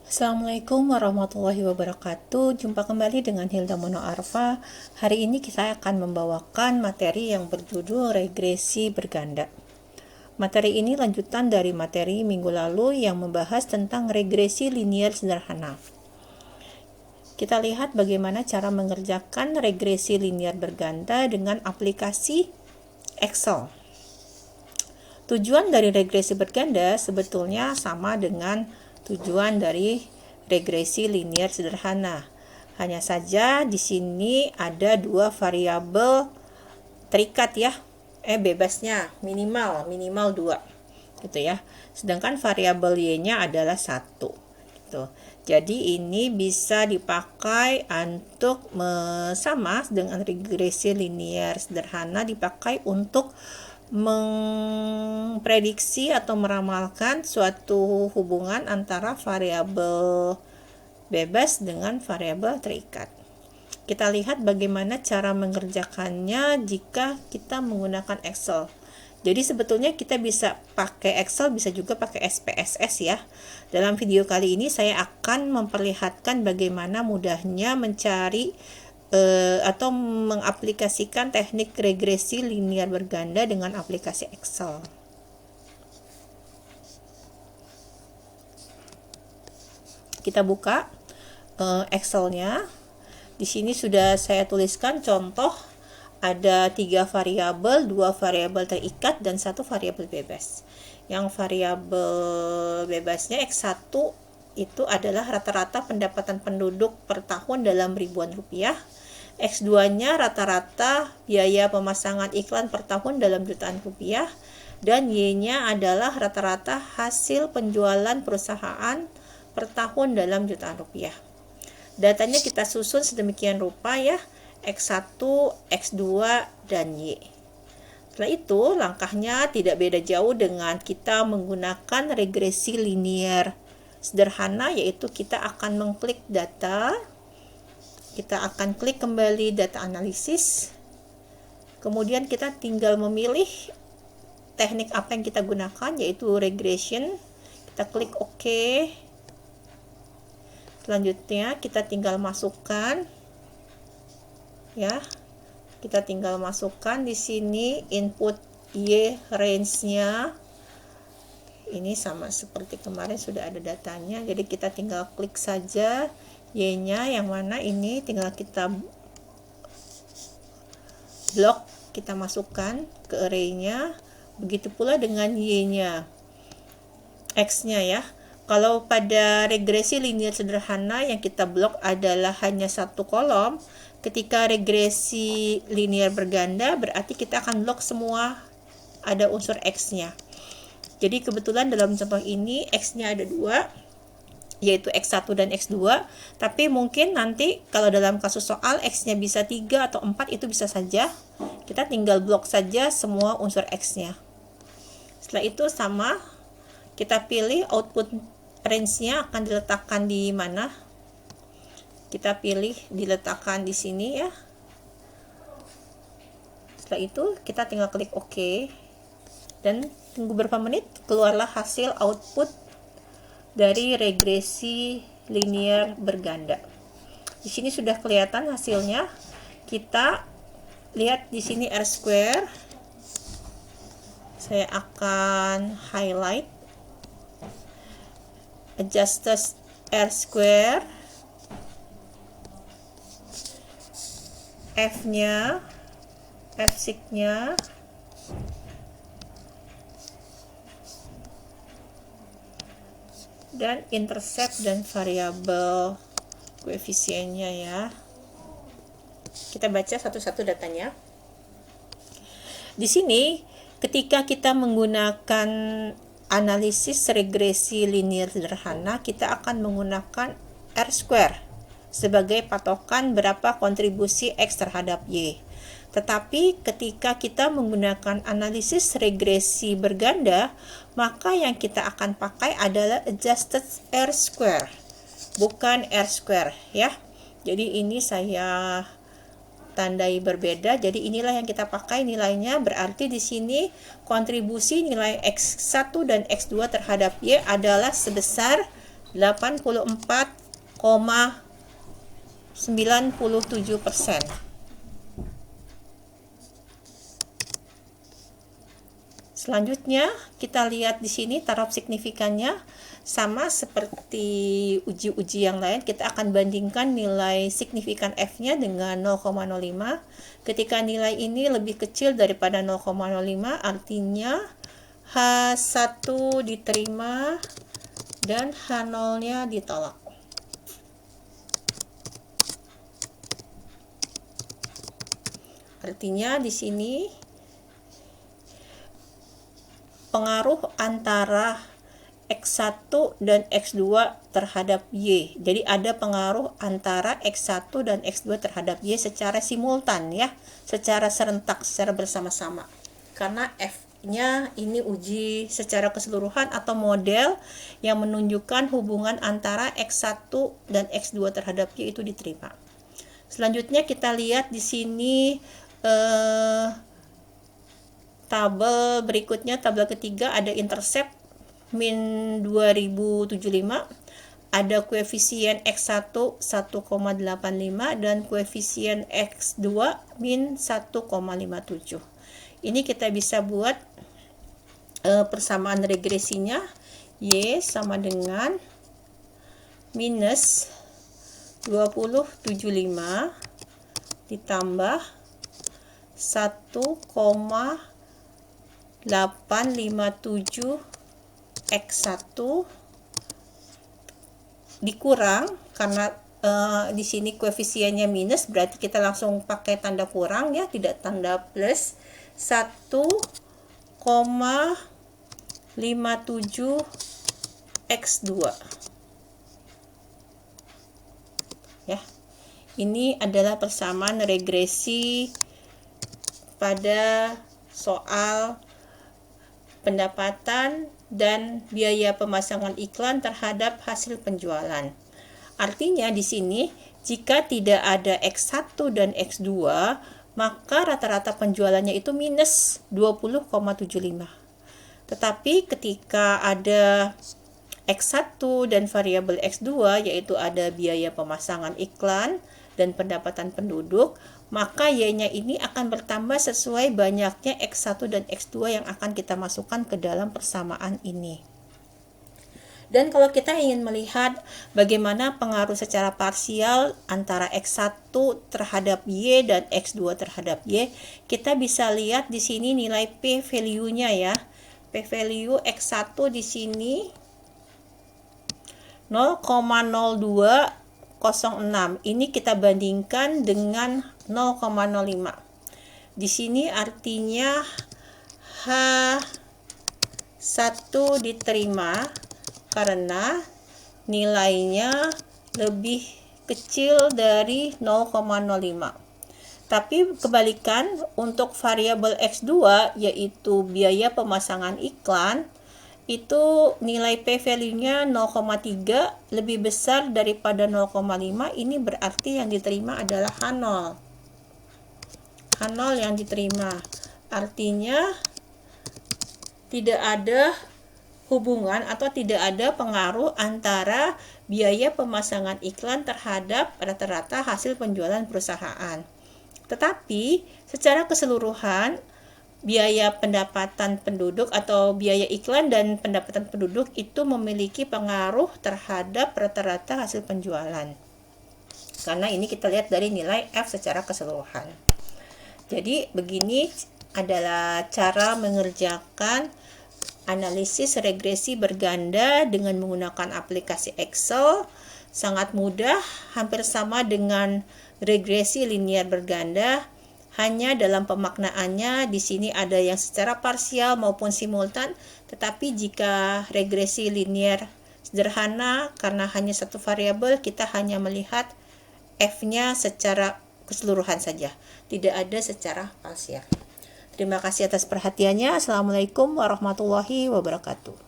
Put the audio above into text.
Assalamualaikum warahmatullahi wabarakatuh. Jumpa kembali dengan Hilda Mono Arfa. Hari ini kita akan membawakan materi yang berjudul regresi berganda. Materi ini lanjutan dari materi minggu lalu yang membahas tentang regresi linier sederhana. Kita lihat bagaimana cara mengerjakan regresi linier berganda dengan aplikasi Excel. Tujuan dari regresi berganda sebetulnya sama dengan tujuan dari regresi linier sederhana. Hanya saja di sini ada dua variabel terikat ya. Bebasnya minimal 2 gitu ya. Sedangkan variabel y-nya adalah 1 gitu. Jadi ini bisa dipakai untuk sama dengan regresi linier sederhana, dipakai untuk memprediksi atau meramalkan suatu hubungan antara variabel bebas dengan variabel terikat. Kita lihat bagaimana cara mengerjakannya jika kita menggunakan Excel. Jadi sebetulnya kita bisa pakai Excel, bisa juga pakai SPSS ya. Dalam video kali ini saya akan memperlihatkan bagaimana mudahnya mencari atau mengaplikasikan teknik regresi linier berganda dengan aplikasi Excel. Kita buka Excel-nya. Di sini sudah saya tuliskan contoh, ada 3 variabel, 2 variabel terikat dan 1 variabel bebas. Yang variabel bebasnya X1 itu adalah rata-rata pendapatan penduduk per tahun dalam ribuan rupiah. X2-nya rata-rata biaya pemasangan iklan per tahun dalam jutaan rupiah. Dan Y-nya adalah rata-rata hasil penjualan perusahaan per tahun dalam jutaan rupiah. Datanya kita susun sedemikian rupa ya, X1, X2, dan Y. Setelah itu langkahnya tidak beda jauh dengan kita menggunakan regresi linier sederhana, yaitu kita akan mengklik data, kita akan klik kembali data analisis, kemudian kita tinggal memilih teknik apa yang kita gunakan, yaitu regression. Kita klik OK. Selanjutnya kita tinggal masukkan ya, kita tinggal masukkan di sini input Y range-nya. Ini sama seperti kemarin sudah ada datanya, jadi kita tinggal klik saja Y-nya yang mana ini, tinggal kita blok, kita masukkan ke array-nya. Begitu pula dengan Y-nya, X-nya ya. Kalau pada regresi linier sederhana yang kita blok adalah hanya satu kolom, ketika regresi linier berganda berarti kita akan blok semua ada unsur X-nya. Jadi kebetulan dalam contoh ini X-nya ada 2, yaitu X1 dan X2, tapi mungkin nanti kalau dalam kasus soal X-nya bisa 3 atau 4, itu bisa saja. Kita tinggal blok saja semua unsur X-nya. Setelah itu sama, kita pilih output range-nya akan diletakkan di mana. Kita pilih diletakkan di sini ya. Setelah itu kita tinggal klik OK. Dan tunggu beberapa menit, keluarlah hasil output dari regresi linier berganda. Di sini sudah kelihatan hasilnya. Kita lihat di sini R-square. Saya akan highlight, adjust R-square, F-nya, F6-nya, dan intercept dan variabel koefisiennya ya. Kita baca satu-satu datanya. Di sini ketika kita menggunakan analisis regresi linier sederhana, kita akan menggunakan R-square sebagai patokan berapa kontribusi X terhadap Y. Tetapi ketika kita menggunakan analisis regresi berganda, maka yang kita akan pakai adalah adjusted R-square, bukan R-square ya. Jadi ini saya tandai berbeda. Jadi inilah yang kita pakai nilainya. Berarti di sini kontribusi nilai X1 dan X2 terhadap Y adalah sebesar 84,97%. Selanjutnya kita lihat di sini taraf signifikannya sama seperti uji-uji yang lain. Kita akan bandingkan nilai signifikan F-nya dengan 0,05. Ketika nilai ini lebih kecil daripada 0,05, artinya H1 diterima dan H0-nya ditolak. Artinya di sini pengaruh antara X1 dan X2 terhadap Y. Jadi ada pengaruh antara X1 dan X2 terhadap Y secara simultan ya, secara serentak, secara bersama-sama. Karena F-nya ini uji secara keseluruhan atau model yang menunjukkan hubungan antara X1 dan X2 terhadap Y itu diterima. Selanjutnya kita lihat di sini tabel berikutnya, tabel ketiga ada intercept min 2075, ada koefisien X1 1,85 dan koefisien X2 min 1,57. Ini kita bisa buat persamaan regresinya. Y sama dengan minus 2075 ditambah 1,857 X1 dikurang, karena di sini koefisiennya minus, berarti kita langsung pakai tanda kurang ya, tidak tanda plus, 1,57 X2 ya. Ini adalah persamaan regresi pada soal pendapatan dan biaya pemasangan iklan terhadap hasil penjualan. Artinya di sini jika tidak ada X1 dan X2, maka rata-rata penjualannya itu minus 20,75. Tetapi ketika ada X1 dan variabel X2, yaitu ada biaya pemasangan iklan dan pendapatan penduduk, maka Y-nya ini akan bertambah sesuai banyaknya X1 dan X2 yang akan kita masukkan ke dalam persamaan ini. Dan kalau kita ingin melihat bagaimana pengaruh secara parsial antara X1 terhadap Y dan X2 terhadap Y, kita bisa lihat di sini nilai P value-nya ya. P value X1 di sini 0,0206. Ini kita bandingkan dengan 0,05. Di sini artinya H1 diterima karena nilainya lebih kecil dari 0,05. Tapi kebalikan untuk variabel X2 yaitu biaya pemasangan iklan, itu nilai P value-nya 0,3 lebih besar daripada 0,5. Ini berarti yang diterima adalah H0. H0 yang diterima. Artinya tidak ada hubungan atau tidak ada pengaruh antara biaya pemasangan iklan terhadap rata-rata hasil penjualan perusahaan. Tetapi secara keseluruhan biaya pendapatan penduduk atau biaya iklan dan pendapatan penduduk itu memiliki pengaruh terhadap rata-rata hasil penjualan. Karena ini kita lihat dari nilai F secara keseluruhan. Jadi begini adalah cara mengerjakan analisis regresi berganda dengan menggunakan aplikasi Excel. Sangat mudah, hampir sama dengan regresi linear berganda. Hanya dalam pemaknaannya di sini ada yang secara parsial maupun simultan. Tetapi jika regresi linear sederhana karena hanya satu variabel, kita hanya melihat F-nya secara keseluruhan saja, tidak ada secara parsial. Terima kasih atas perhatiannya. Assalamualaikum warahmatullahi wabarakatuh.